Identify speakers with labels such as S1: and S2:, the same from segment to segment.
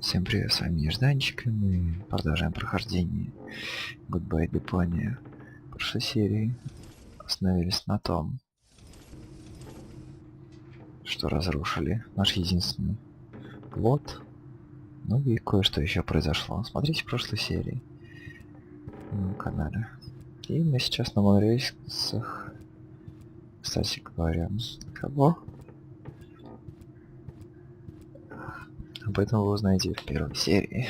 S1: Всем привет, с вами Нежданчик, и мы продолжаем прохождение Goodbye Deponia. В прошлой серии остановились на том, что разрушили наш единственный плот. Ну и кое-что еще произошло. Смотрите в прошлой серии на канале. И мы сейчас на монорельсах. Кстати говоря, кого? Об этом вы узнаете в первой серии.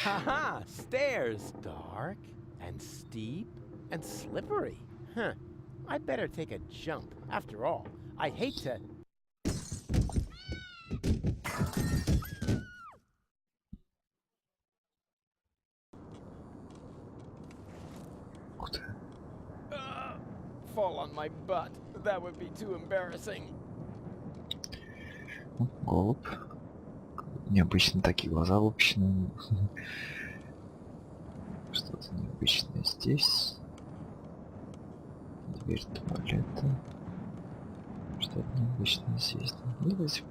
S2: Haha, stairs. Dark and steep and slippery. Huh. I better take a jump. After all, I hate to...
S1: Ух ты.
S2: Fall on my butt. That would be too embarrassing.
S1: Голубь. Необычно такие глаза выпущены. Что-то необычное здесь. Дверь туалета. Что-то необычное здесь. Ну, давайте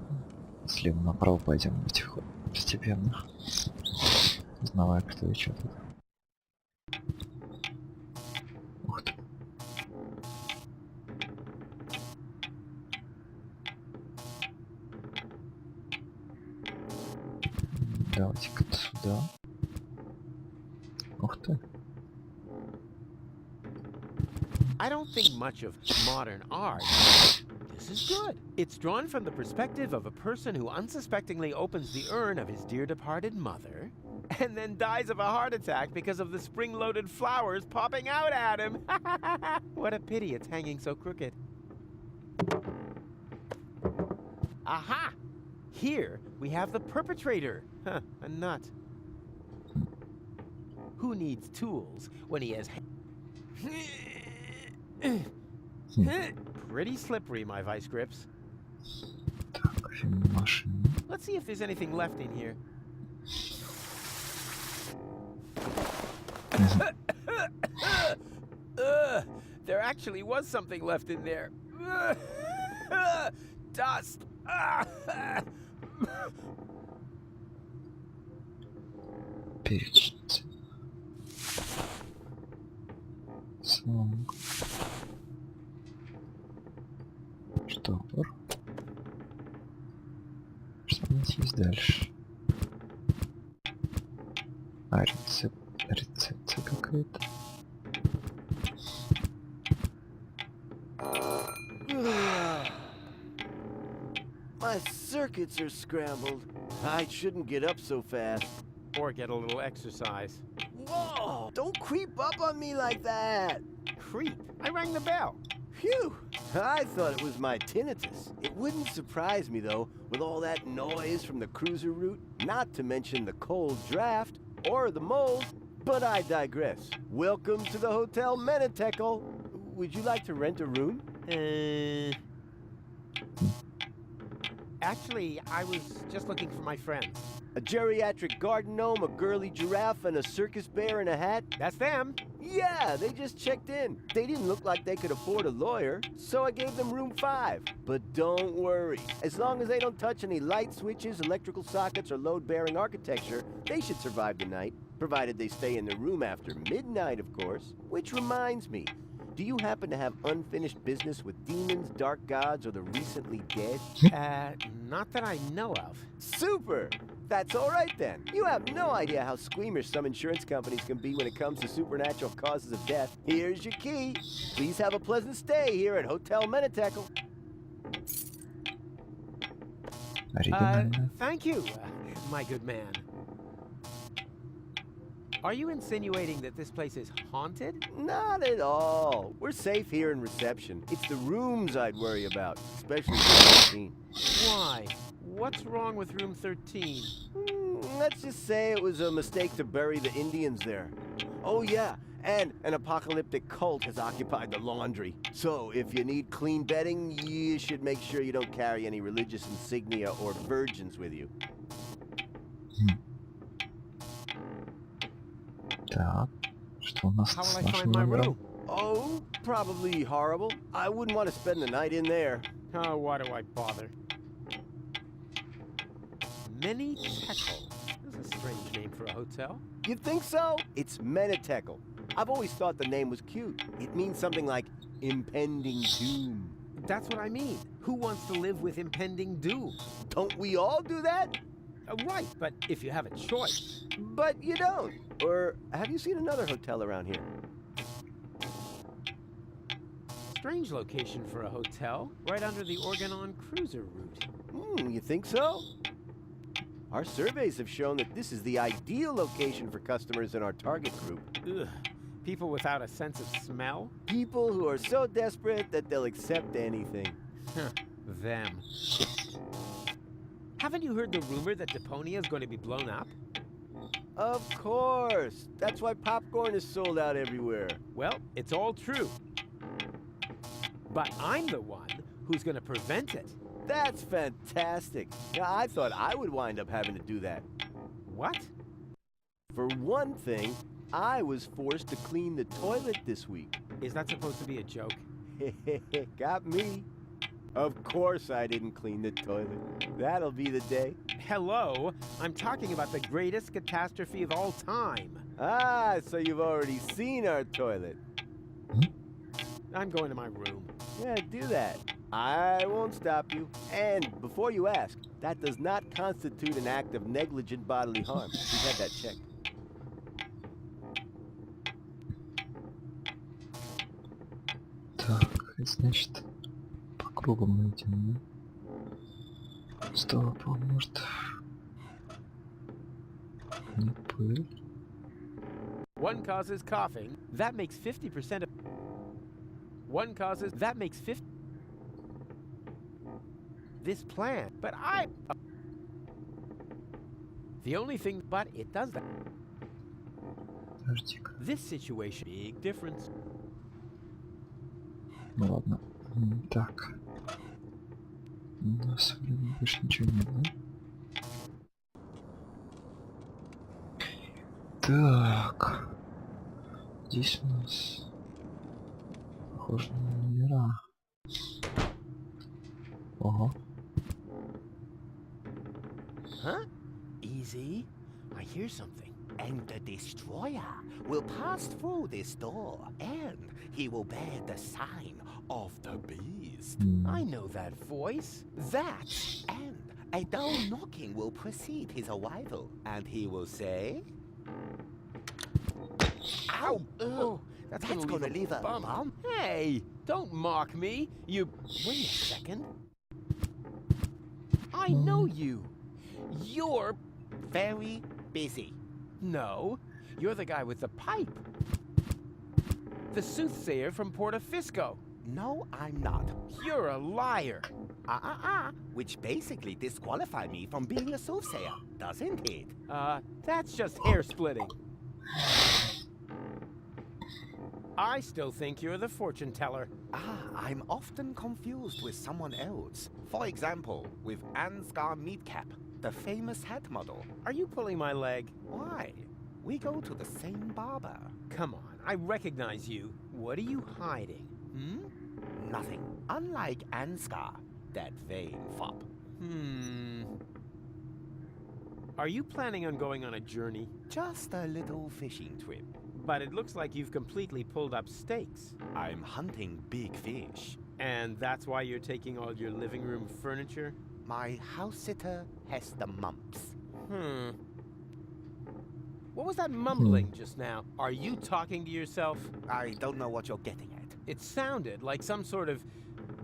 S1: слева направо пойдем потихоньку, постепенно. Узнавая, кто и что тут. Ух ты. Давайте-ка сюда. Ух ты.
S2: I don't think much of modern art. This is good. It's drawn from the perspective of a person who unsuspectingly opens the urn of his dear departed mother and then dies of a heart attack because of the spring-loaded flowers popping out at him. What a pity it's hanging so crooked. Aha! Here we have the perpetrator. Huh, a nut. Who needs tools when he has... Pretty slippery, my vice grips.
S1: Так, машина.
S2: Let's see if there's anything left in here. There actually was something left in there. Dust.
S1: Перечница. Слонг. Штопор. Что у нас есть дальше? А, рецепция какая-то.
S3: My circuits are scrambled. I shouldn't get up so fast.
S2: Or get a little exercise.
S3: Whoa! Don't creep up on me like that!
S2: Creep. I rang the bell.
S3: Phew! I thought it was my tinnitus. It wouldn't surprise me, though, with all that noise from the cruiser route, not to mention the cold draft, or the mold. But I digress. Welcome to the Hotel Menetekel. Would you like to rent a room?
S2: Actually, I was just looking for my friends.
S3: A geriatric garden gnome, a girly giraffe, and a circus bear in a hat?
S2: That's them.
S3: Yeah, they just checked in. They didn't look like they could afford a lawyer, so I gave them room 5. But don't worry. As long as they don't touch any light switches, electrical sockets, or load-bearing architecture, they should survive the night, provided they stay in the room after midnight, of course. Which reminds me, do you happen to have unfinished business with demons, dark gods, or the recently dead?
S2: Not that I know of.
S3: Super! That's all right then. You have no idea how squeamish some insurance companies can be when it comes to supernatural causes of death. Here's your key. Please have a pleasant stay here at Hotel Menetekel.
S1: Оригинально.
S2: Thank you, my good man. Are you insinuating that this place is haunted?
S3: Not at all. We're safe here in reception. It's the rooms I'd worry about, especially room 13.
S2: Why? What's wrong with room 13?
S3: Let's just say it was a mistake to bury the Indians there. Oh yeah, and an apocalyptic cult has occupied the laundry. So if you need clean bedding, you should make sure you don't carry any religious insignia or virgins with you.
S1: Так, что у нас
S2: How
S1: с
S2: will I
S1: нашим
S2: find my
S1: номером?
S2: room?
S3: Oh, probably horrible. I wouldn't want to spend the night in there.
S2: Oh, why do I bother? Menitekel. That's a strange name for a hotel.
S3: You think so? It's Menitekel. I've always thought the name was cute. It means something like impending doom.
S2: That's what I mean. Who wants to live with impending doom?
S3: Don't we all do that?
S2: Right, but if you have a choice.
S3: But you don't. Or have you seen another hotel around here?
S2: Strange location for a hotel, right under the Organon cruiser route.
S3: You think so? Our surveys have shown that this is the ideal location for customers in our target group.
S2: Ugh. People without a sense of smell?
S3: People who are so desperate that they'll accept anything.
S2: Them. Haven't you heard the rumor that Deponia is going to be blown up?
S3: Of course. That's why popcorn is sold out everywhere.
S2: Well, it's all true. But I'm the one who's going to prevent it.
S3: That's fantastic. Now, I thought I would wind up having to do that.
S2: What?
S3: For one thing, I was forced to clean the toilet this week.
S2: Is that supposed to be a joke?
S3: Got me. Of course I didn't clean the toilet. That'll be the day.
S2: Hello? I'm talking about the greatest catastrophe of all time.
S3: Ah, so you've already seen our toilet.
S2: I'm going to my room.
S3: Yeah, do that. I won't stop you. And before you ask, that does not constitute an act of negligent bodily harm. We've had that checked.
S1: Так, значит, по кругу мы идем, да? Стоп, а может... Не пыль?
S2: One causes coughing. That makes 50% of... One causes... That makes 50... This plan. But I... The only thing... But it does that.
S1: Подожди-ка.
S2: This situation... Big difference.
S1: Ну ладно. Так. У нас вроде больше ничего нет, да? Так. Здесь у нас похоже на номера. Ого.
S4: Huh? Easy. I hear something. And the destroyer will pass through this door, and he will bear the sign of the beast.
S2: I know that voice.
S4: That and a dull knocking will precede his arrival, and he will say, "Ow!
S2: Oh, that's gonna leave a
S4: bum."
S2: Hey, don't mock me. You... Wait a second. I know you. You're...
S4: Very busy.
S2: No, you're the guy with the pipe. The soothsayer from Portofisco.
S4: No, I'm not.
S2: You're a liar.
S4: Which basically disqualify me from being a soothsayer, doesn't it?
S2: That's just hair splitting. I still think you're the fortune teller.
S4: I'm often confused with someone else. For example, with Ansgar Meatcap, the famous hat model.
S2: Are you pulling my leg?
S4: Why? We go to the same barber.
S2: Come on, I recognize you. What are you hiding?
S4: Nothing. Unlike Ansgar, that vain fop.
S2: Are you planning on going on a journey?
S4: Just a little fishing trip.
S2: But it looks like you've completely pulled up stakes.
S4: I'm hunting big fish.
S2: And that's why you're taking all your living room furniture?
S4: My house sitter has the mumps.
S2: What was that mumbling just now? Are you talking to yourself?
S4: I don't know what you're getting at.
S2: It sounded like some sort of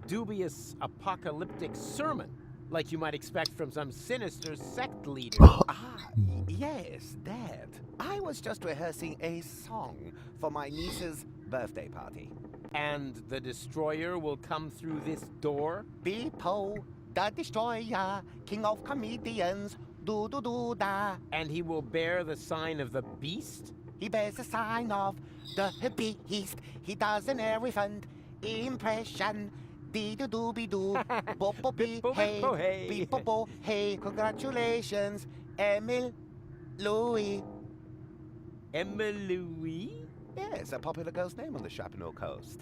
S2: dubious apocalyptic sermon, like you might expect from some sinister sect leader.
S4: Yes, that. I was just rehearsing a song for my niece's birthday party.
S2: And the destroyer will come through this door?
S4: Beepo, the destroyer, king of comedians, do-do-do-da.
S2: And he will bear the sign of the beast?
S4: He bears the sign of the beast. He does an elephant impression. Dee-do-do-be-doo, bo-bo-be-hey, be-bo-bo-hey. Congratulations, Emil Louis.
S2: Emil Louis?
S4: Yes, a popular girl's name on the Chaponneau coast.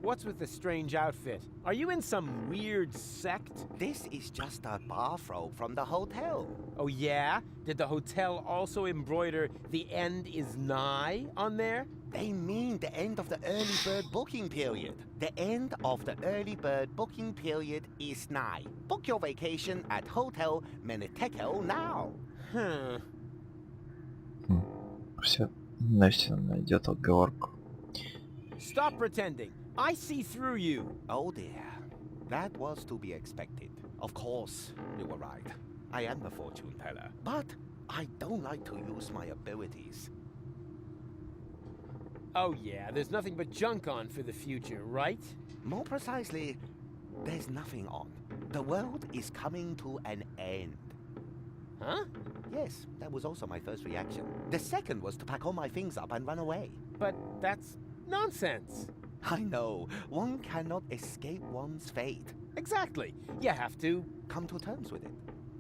S2: What's with the strange outfit? Are you in some weird sect?
S4: This is just a bathrobe from the hotel.
S2: Oh yeah? Did the hotel also embroider "The end is nigh" on there?
S4: They mean the end of the early bird booking period. The end of the early bird booking period is nigh. Book your vacation at Hotel Menitekel now.
S2: Huh.
S1: Все, Настя найдет отговорку.
S2: Stop pretending. I see through you.
S4: Oh dear. That was to be expected. Of course, you were right. I am a fortune teller. But I don't like to use my abilities.
S2: Oh yeah, there's nothing but junk on for the future, right?
S4: More precisely, there's nothing on. The world is coming to an end.
S2: Huh?
S4: Yes, that was also my first reaction. The second was to pack all my things up and run away.
S2: But that's nonsense.
S4: I know, one cannot escape one's fate.
S2: Exactly. You have to...
S4: Come to terms with it.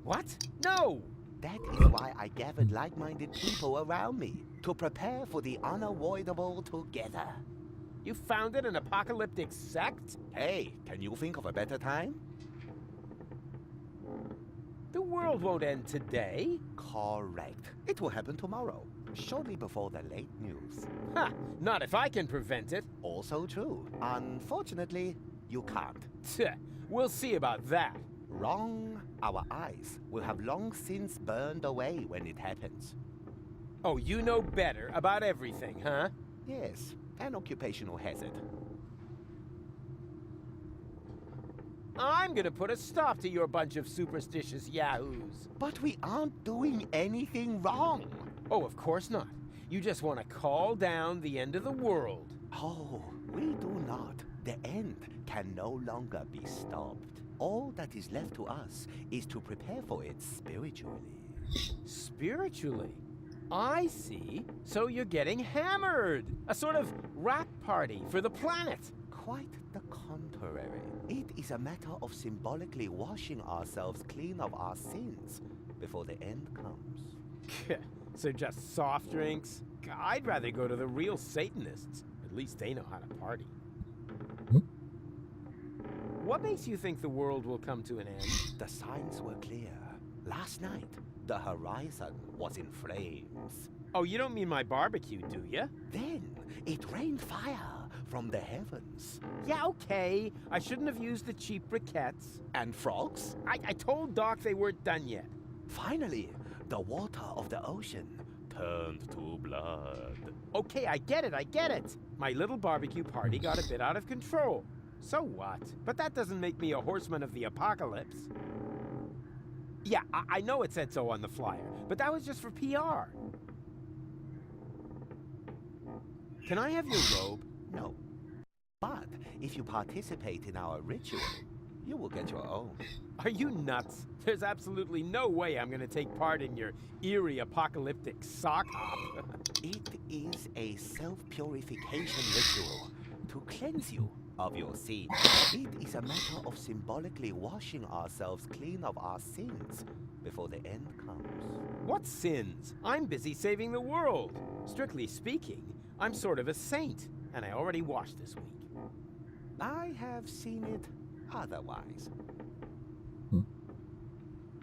S2: What? No!
S4: That is why I gathered like-minded people around me, to prepare for the unavoidable together.
S2: You founded an apocalyptic sect?
S4: Hey, can you think of a better time?
S2: The world won't end today.
S4: Correct. It will happen tomorrow, shortly before the late news.
S2: Ha! Not if I can prevent it.
S4: Also true. Unfortunately, you can't.
S2: Tch, we'll see about that.
S4: Wrong. Our eyes will have long since burned away when it happens.
S2: Oh, you know better about everything, huh?
S4: Yes, an occupational hazard.
S2: I'm gonna put a stop to your bunch of superstitious yahoos.
S4: But we aren't doing anything wrong.
S2: Oh, of course not. You just want to call down the end of the world.
S4: Oh, we do not. The end can no longer be stopped. All that is left to us is to prepare for it spiritually.
S2: Spiritually? I see. So you're getting hammered. A sort of rap party for the planet.
S4: Quite the contrary. It is a matter of symbolically washing ourselves clean of our sins before the end comes.
S2: So just soft drinks? I'd rather go to the real Satanists. At least they know how to party. What makes you think the world will come to an end?
S4: The signs were clear. Last night, the horizon was in flames.
S2: Oh, you don't mean my barbecue, do you?
S4: Then it rained fire from the heavens.
S2: Yeah, okay. I shouldn't have used the cheap briquettes.
S4: And frogs?
S2: I told Doc they weren't done yet.
S4: Finally, the water of the ocean turned to blood.
S2: Okay, I get it. My little barbecue party got a bit out of control. So what? But that doesn't make me a horseman of the apocalypse. Yeah, I know it said so on the flyer, but that was just for PR. Can I have your robe?
S4: No. But if you participate in our ritual, you will get your own.
S2: Are you nuts? There's absolutely no way I'm gonna take part in your eerie apocalyptic sock hop.
S4: It is a self-purification ritual to cleanse you of your sin. It is a matter of symbolically washing ourselves clean of our sins before the end comes.
S2: What sins? I'm busy saving the world. Strictly speaking, I'm sort of a saint, and I already washed this week.
S4: I have seen it otherwise.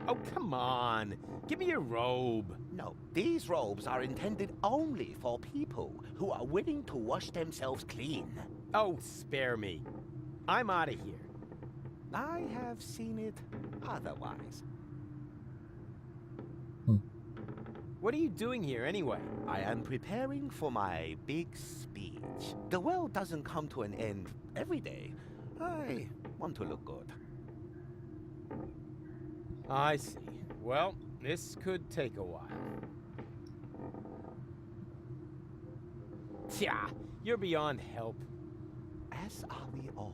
S2: Oh, come on. Give me your robe.
S4: No, these robes are intended only for people who are willing to wash themselves clean.
S2: Oh, spare me. I'm out of here.
S4: I have seen it otherwise.
S2: What are you doing here anyway?
S4: I am preparing for my big speech. The world doesn't come to an end every day. I want to look good.
S2: I see. Well, this could take a while. Tja, you're beyond help.
S4: As are we all.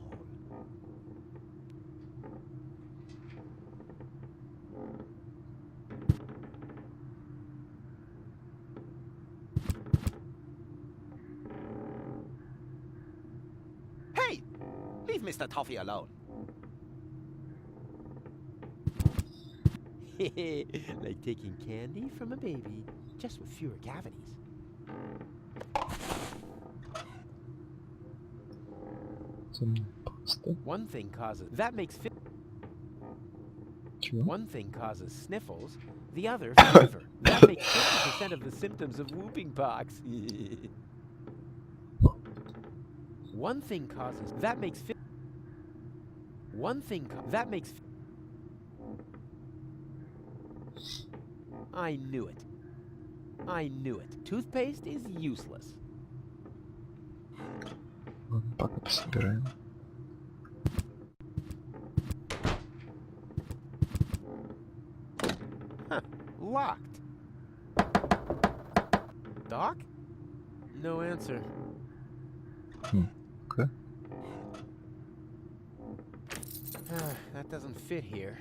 S4: Hey! Leave Mr. Toffee alone.
S2: Like taking candy from a baby, just with fewer cavities.
S1: Зубная паста.
S2: One thing causes that makes
S1: Чего?
S2: one thing causes sniffles, the other fever. That makes 50% of the symptoms of whooping pox. One thing causes that makes one thing that makes I knew it. I knew it. Toothpaste is useless.
S1: Ладно, пока пособираем.
S2: Huh. Locked. Doc? No answer.
S1: Okay.
S2: That doesn't fit here.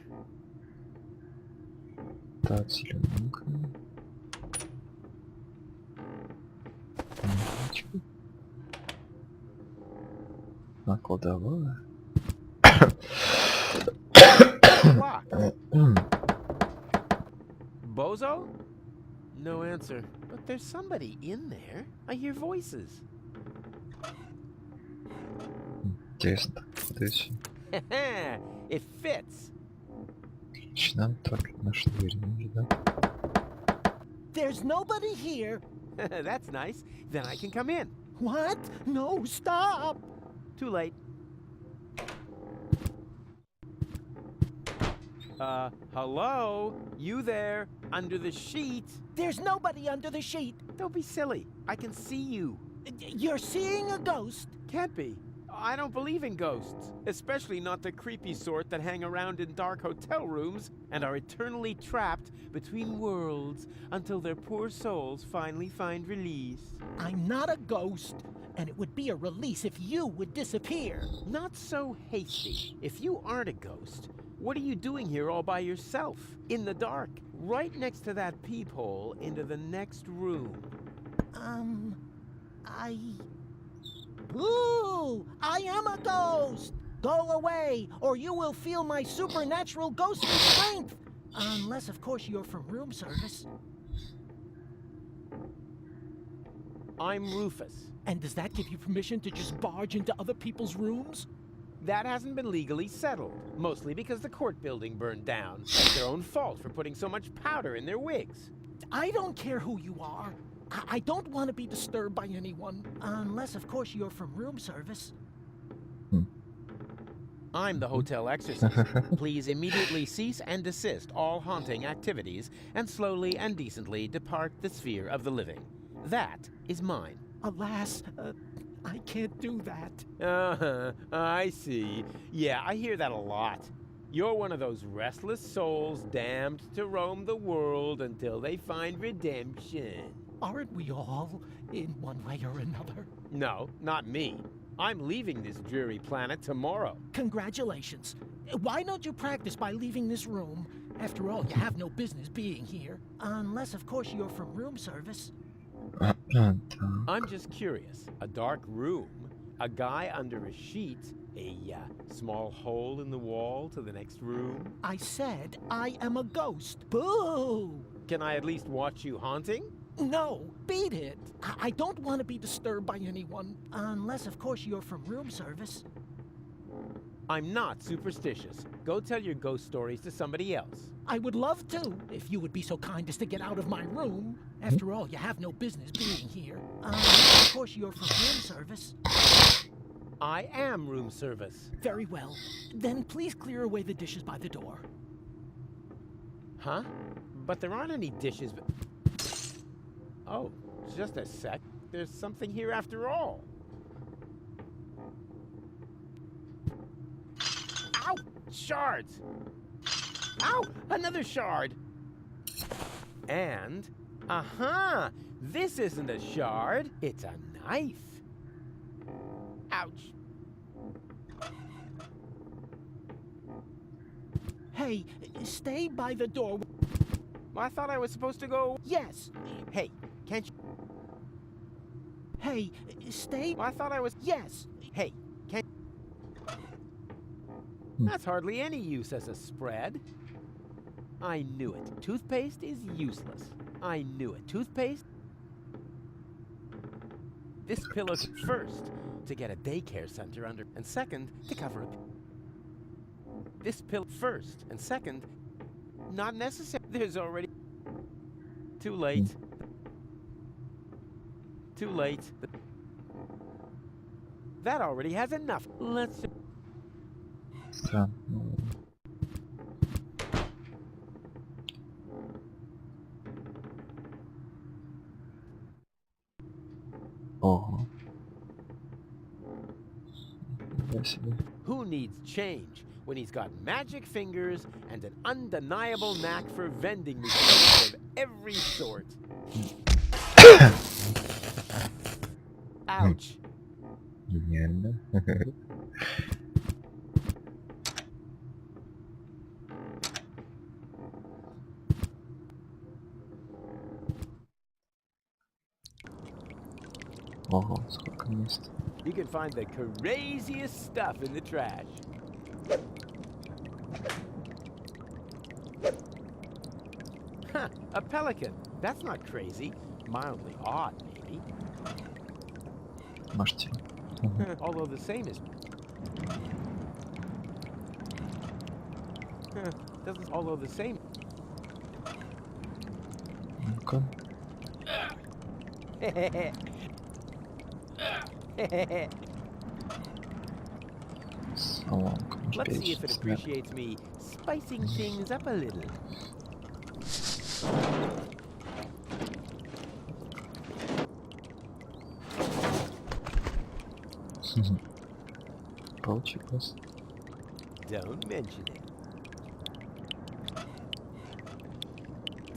S1: Так, зелененькая. Ничего. А, кладовая.
S2: Locked. Bozo? No answer. But there's somebody in there. I hear voices.
S1: Интересно, куда еще?
S2: It fits.
S1: Начинаем так наши двери, может, да?
S3: There's nobody here.
S2: That's nice. Then I can come in.
S3: What? No, stop.
S2: Too late. Hello? You there? Under the sheet?
S3: There's nobody under the sheet.
S2: Don't be silly. I can see you.
S3: You're seeing a ghost.
S2: Can't be. I don't believe in ghosts, especially not the creepy sort that hang around in dark hotel rooms and are eternally trapped between worlds until their poor souls finally find release.
S3: I'm not a ghost, and it would be a release if you would disappear.
S2: Not so hasty. If you aren't a ghost, what are you doing here all by yourself, in the dark, right next to that peephole into the next room?
S3: Ooh, I am a ghost! Go away, or you will feel my supernatural ghostly strength! Unless, of course, you're from room service.
S2: I'm Rufus.
S3: And does that give you permission to just barge into other people's rooms?
S2: That hasn't been legally settled, mostly because the court building burned down. It's their own fault for putting so much powder in their wigs.
S3: I don't care who you are. I don't want to be disturbed by anyone. Unless, of course, you're from room service.
S2: I'm the hotel exorcist. Please immediately cease and desist all haunting activities and slowly and decently depart the sphere of the living. That is mine.
S3: Alas, I can't do that.
S2: I see. Yeah, I hear that a lot. You're one of those restless souls damned to roam the world until they find redemption.
S3: Aren't we all, in one way or another?
S2: No, not me. I'm leaving this dreary planet tomorrow.
S3: Congratulations. Why don't you practice by leaving this room? After all, you have no business being here. Unless, of course, you're from room service.
S2: I'm just curious. A dark room, a guy under a sheet, a small hole in the wall to the next room.
S3: I said I am a ghost. Boo!
S2: Can I at least watch you haunting?
S3: No, beat it. I don't want to be disturbed by anyone. Unless, of course, you're from room service.
S2: I'm not superstitious. Go tell your ghost stories to somebody else.
S3: I would love to, if you would be so kind as to get out of my room. After all, you have no business being here. Of course, you're from room service.
S2: I am room service.
S3: Very well. Then please clear away the dishes by the door.
S2: Huh? But there aren't any dishes. Oh, just a sec. There's something here after all. Ow! Shards! Ow! Another shard! And, this isn't a shard, it's a knife. Ouch.
S3: Hey, stay by the door.
S2: Well, I thought I was supposed to go.
S3: Yes.
S2: Hey, can't you?
S3: Hey, stay.
S2: Well, I thought I was.
S3: Yes.
S2: Hey, can't. That's hardly any use as a spread. I knew it. Toothpaste is useless. I knew it. Toothpaste. This pillow first. to get a daycare center under, and second, to cover it. This pill first, and second, not necessary. There's already... Too late. Too late. That already has enough. Let's...
S1: Странно. Ого. Я себе.
S2: Who needs change when he's got magic fingers and an undeniable knack for vending machines of every sort? Ouch.
S1: Гениально. Ого, сколько мест.
S2: You can find the craziest stuff in the trash. Huh, a pelican. That's not crazy. Mildly odd, maybe.
S1: Можете.
S2: Although the same is... Doesn't... Although the same...
S1: Ну-ка. Соломка.
S2: Let's see if it appreciates me spicing things up a little.
S1: Получилось.
S2: Don't mention it.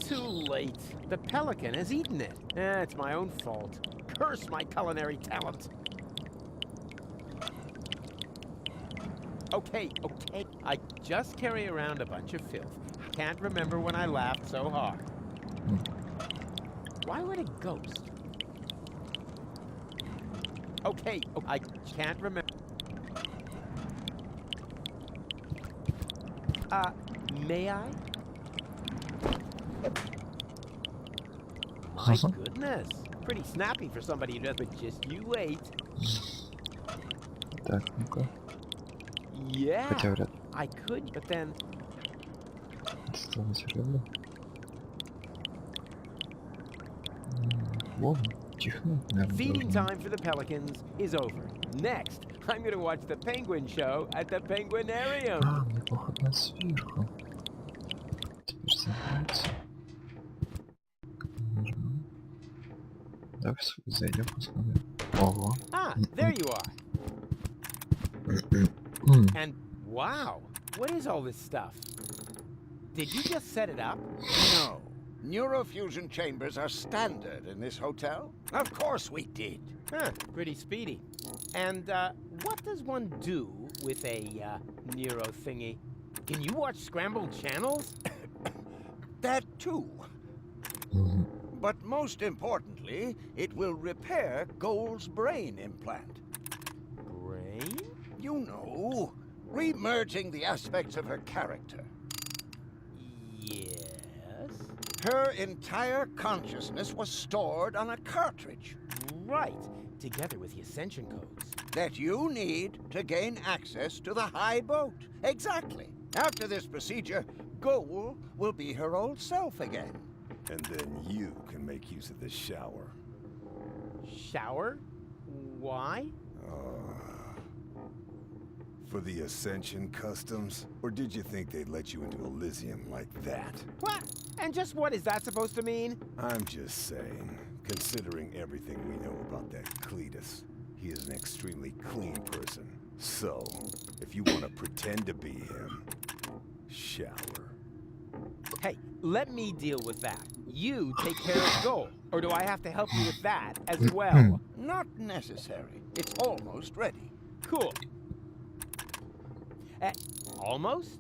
S2: Too late. The pelican has eaten it. It's my own fault. Curse my culinary talent. Okay. I just carry around a bunch of filth. Can't remember when I laughed so hard. Why would a ghost? Okay, I can't remember. May I? My goodness. Pretty snappy for somebody who does, but just you wait.
S1: Так, ну-ка.
S2: Yeah,
S1: Хотя вряд ли.
S2: I could, but then...
S1: Оставить рыбу. Вон, чихну, наверное,
S2: Feeding
S1: должен.
S2: time for the pelicans is over. Next, I'm gonna watch the penguin show at the penguinarium.
S1: А, мне походу сверху. Теперь забрать. Нажмем. Да, зайдем, посмотрим. Ого.
S2: Ah, there you are. And wow, what is all this stuff? Did you just set it up?
S4: No. Neurofusion chambers are standard in this hotel. Of course we did.
S2: Huh, pretty speedy. And what does one do with a neuro thingy? Can you watch scrambled channels?
S4: That too. But most importantly, it will repair Gold's brain implant.
S2: Brain?
S4: You know, remerging the aspects of her character.
S2: Yes.
S4: Her entire consciousness was stored on a cartridge
S2: Right, together with the ascension codes.
S4: that you need to gain access to the high boat. Exactly. After this procedure, Gold will be her old self again.
S5: And then you can make use of the shower.
S2: Shower? Why?
S5: For the Ascension customs? Or did you think they'd let you into Elysium like that?
S2: What? And just what is that supposed to mean?
S5: I'm just saying, considering everything we know about that Cletus, he is an extremely clean person. So, if you want to pretend to be him, shower.
S2: Hey, let me deal with that. You take care of Gold. Or do I have to help you with that as well?
S4: Not necessary. It's almost ready.
S2: Cool. Almost?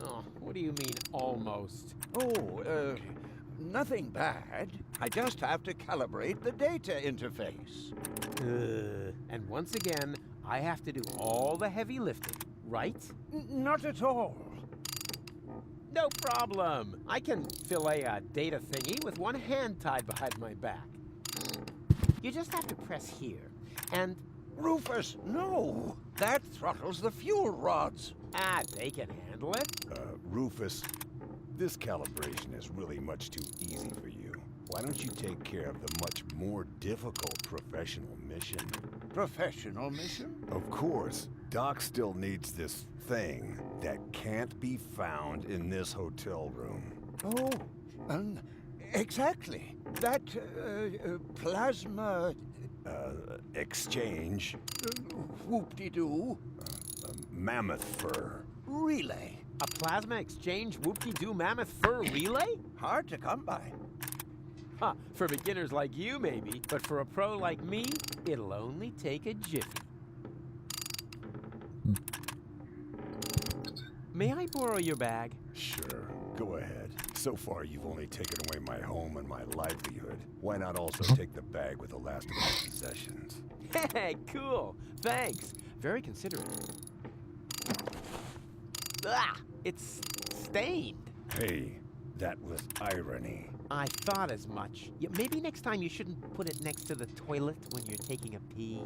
S2: Oh, what do you mean, almost?
S4: Oh, nothing bad. I just have to calibrate the data interface.
S2: And once again, I have to do all the heavy lifting, right?
S4: Not at all.
S2: No problem. I can fillet a data thingy with one hand tied behind my back. You just have to press here. And,
S6: Rufus, no! That throttles the fuel rods.
S2: they can handle it.
S5: Rufus, this calibration is really much too easy for you. Why don't you take care of the much more difficult professional mission?
S6: Professional mission?
S5: Of course, Doc still needs this thing that can't be found in this hotel room.
S6: Oh, exactly. That, plasma...
S5: Exchange.
S6: Whoop-de-doo.
S5: Mammoth fur.
S6: Relay.
S2: A plasma exchange whoop-de-doo mammoth fur relay?
S6: Hard to come by.
S2: Huh, for beginners like you maybe, but for a pro like me, it'll only take a jiffy. May I borrow your bag?
S5: Sure, go ahead. So far, you've only taken away my home and my livelihood. Why not also take the bag with the last of my possessions?
S2: Hey, cool. Thanks. Very considerate. Ah, it's stained.
S5: Hey, that was irony.
S2: I thought as much. Yeah, maybe next time you shouldn't put it next to the toilet when you're taking a pee.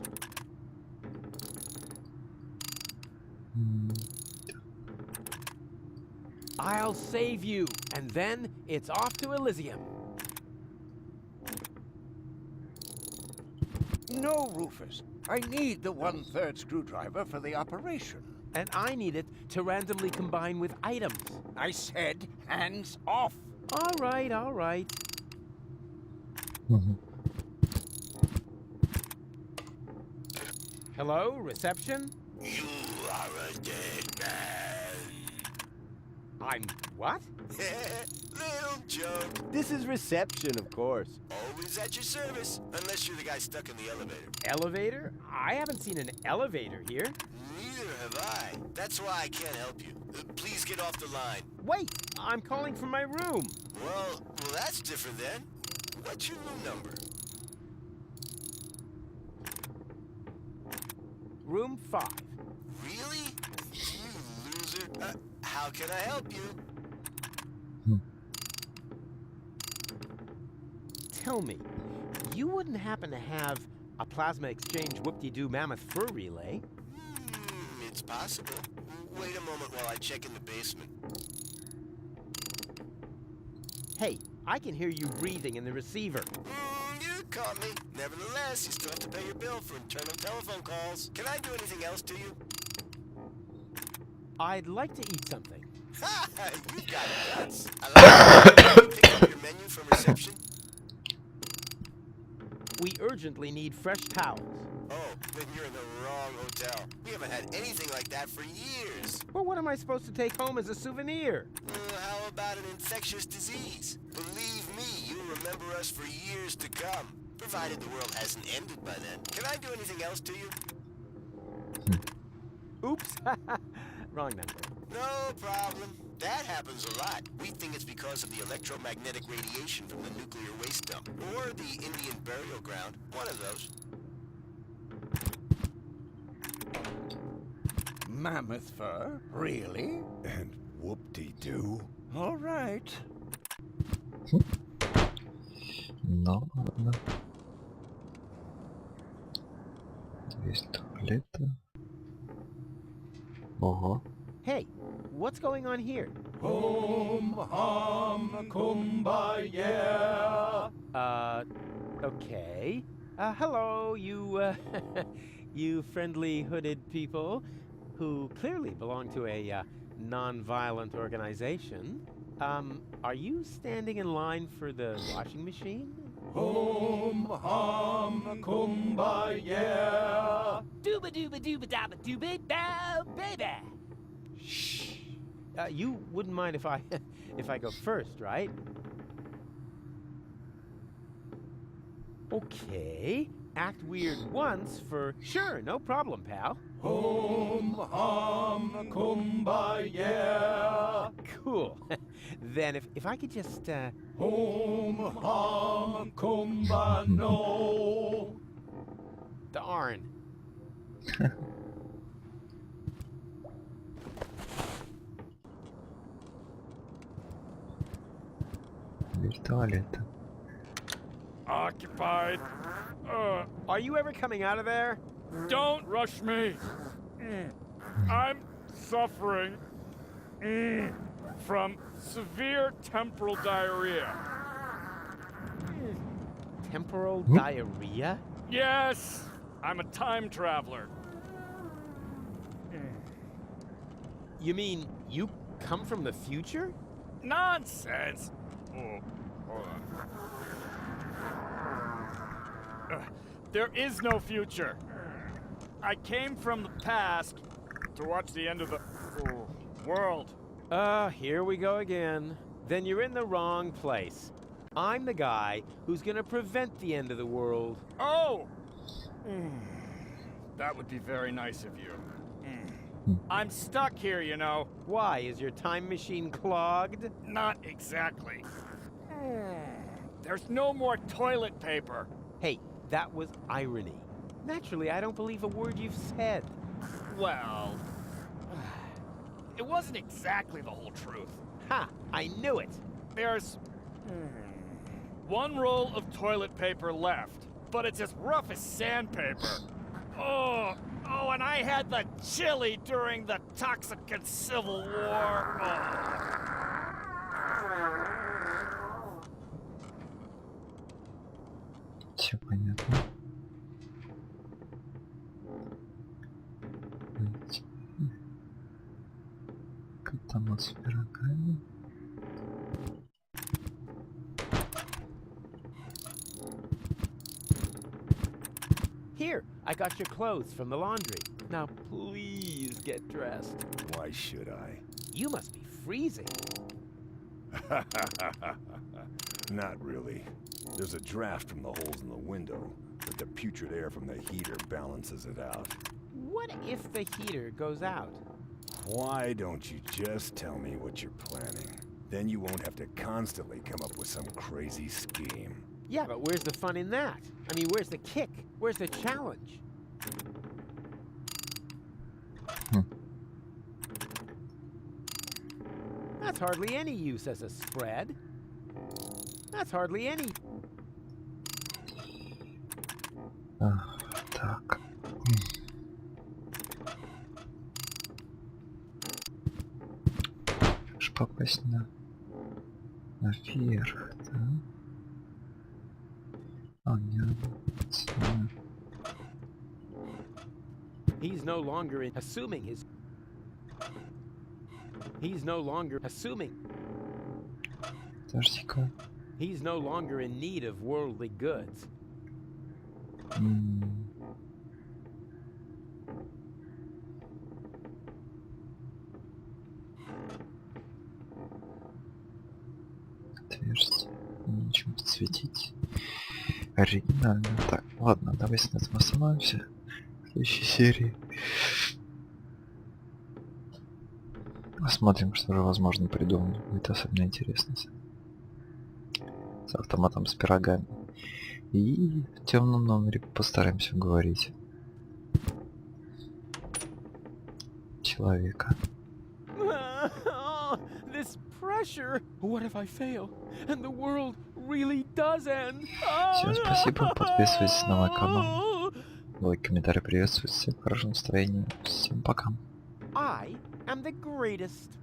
S2: I'll save you, and then it's off to Elysium.
S6: No, Rufus. I need the 1/3 screwdriver for the operation.
S2: And I need it to randomly combine with items.
S6: I said hands off.
S2: All right, all right. Hello, reception?
S4: You are a dead man.
S2: I'm what?
S4: Little joke.
S3: This is reception, of course.
S4: Always at your service, unless you're the guy stuck in the elevator.
S2: Elevator? I haven't seen an elevator here.
S4: Neither have I. That's why I can't help you. Please get off the line.
S2: Wait, I'm calling from my room.
S4: Well, that's different then. What's your room number?
S2: Room 5.
S4: Really? You loser. How can I help you?
S2: Tell me, you wouldn't happen to have a plasma exchange whoop-de-doo mammoth fur relay?
S4: It's possible. Wait a moment while I check in the basement.
S2: Hey, I can hear you breathing in the receiver.
S4: You caught me. Nevertheless, you still have to pay your bill for internal telephone calls. Can I do anything else to you?
S2: I'd like to eat something.
S4: Ha! You got guts. I like it. Pick up your menu from reception.
S2: We urgently need fresh towels.
S4: Oh, then you're in the wrong hotel. We haven't had anything like that for years.
S2: Well, what am I supposed to take home as a souvenir?
S4: How about an infectious disease? Believe me, you'll remember us for years to come. Provided the world hasn't ended by then. Can I do anything else to you?
S2: Oops. Wrong number.
S4: No problem. That happens a lot. We think it's because of the electromagnetic radiation from the nuclear waste dump. Or the Indian burial ground. One of those.
S6: Mammoth fur? Really?
S5: And whoop-de-doo.
S6: All right.
S1: Ну, ладно. Здесь туалеты. Ого.
S2: Hey, what's going on here?
S6: Hum, hum, kumbaya.
S2: Okay. Hello, you, you friendly hooded people who clearly belong to a, non-violent organization. Are you standing in line for the washing machine?
S6: Hum, hum, kumbaya.
S2: Dooba dooba dooba dabba dooba da baby. Shh. You wouldn't mind if I if I go first, right? Okay. Act weird once for sure, no problem, pal.
S6: Hum, hum, kumbaya.
S2: Cool. Then if I could just
S6: Hum, hum, kumbano.
S2: darn.
S1: Здесь туалеты.
S6: Occupied.
S2: Are you ever coming out of there?
S7: Don't rush me. I'm suffering from severe temporal diarrhea.
S2: Temporal diarrhea?
S7: Yes, I'm a time traveler.
S2: You mean you come from the future?
S7: Nonsense. Oh, hold on. There is no future. I came from the past to watch the end of the world.
S2: Here we go again. Then you're in the wrong place. I'm the guy who's gonna prevent the end of the world.
S7: Oh! That would be very nice of you. I'm stuck here, you know.
S2: Why? Is your time machine clogged?
S7: Not exactly. There's no more toilet paper.
S2: Hey, that was irony. Naturally, I don't believe a word you've said.
S7: Well, it wasn't exactly the whole truth.
S2: Ha! I knew it!
S7: There's one roll of toilet paper left, but it's as rough as sandpaper. Oh, and I had the chili during the Toxican Civil War.
S1: Все понятно. Как там с пирогами?
S2: Here, I got your clothes from the laundry. Now please get dressed.
S5: Why should I?
S2: You must be freezing.
S5: Not really. There's a draft from the holes in the window, but the putrid air from the heater balances it out.
S2: What if the heater goes out?
S5: Why don't you just tell me what you're planning? Then you won't have to constantly come up with some crazy scheme.
S2: Yeah, but where's the fun in that? I mean, where's the kick? Where's the challenge? That's hardly any use as a spread. That's hardly any...
S1: Так. Аж попасть наверх, да? Нет.
S2: He's no longer assuming his... He's no longer assuming.
S1: Подожди-ка.
S2: He's no longer in need of worldly goods.
S1: Отверстие. Нечем подсветить. Оригинально. Так, ладно, давайте на этом остановимся. В следующей серии. Посмотрим, что же возможно придумать. Будет особенно интересно. С автоматом с пирогами. И в темном номере постараемся уговорить человека.
S2: This pressure. What if I fail? And the world really does end?
S1: Всем спасибо, подписывайтесь на мой канал. Лайк, комментарий приветствуют. Всем хорошего настроения. Всем пока.
S2: I am the greatest.